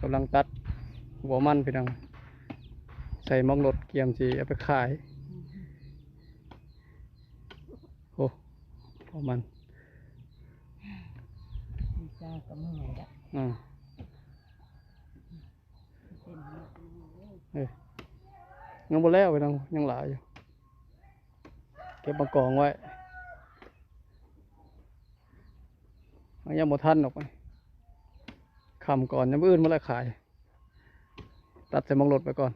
กำลังตัดหัวมันพี่น้องใส่หมองรถเกียมสีเอาไปขายโอ้หัวมันจ้าก็เมื่อยละยังบ่แล้วพี่น้องยังหลายอยู่เก็บมากองไว้ยังบ่ทันออกไปคำก่อนยังอื่นมาแล้วขายตัดใส่หมองรถไปก่อน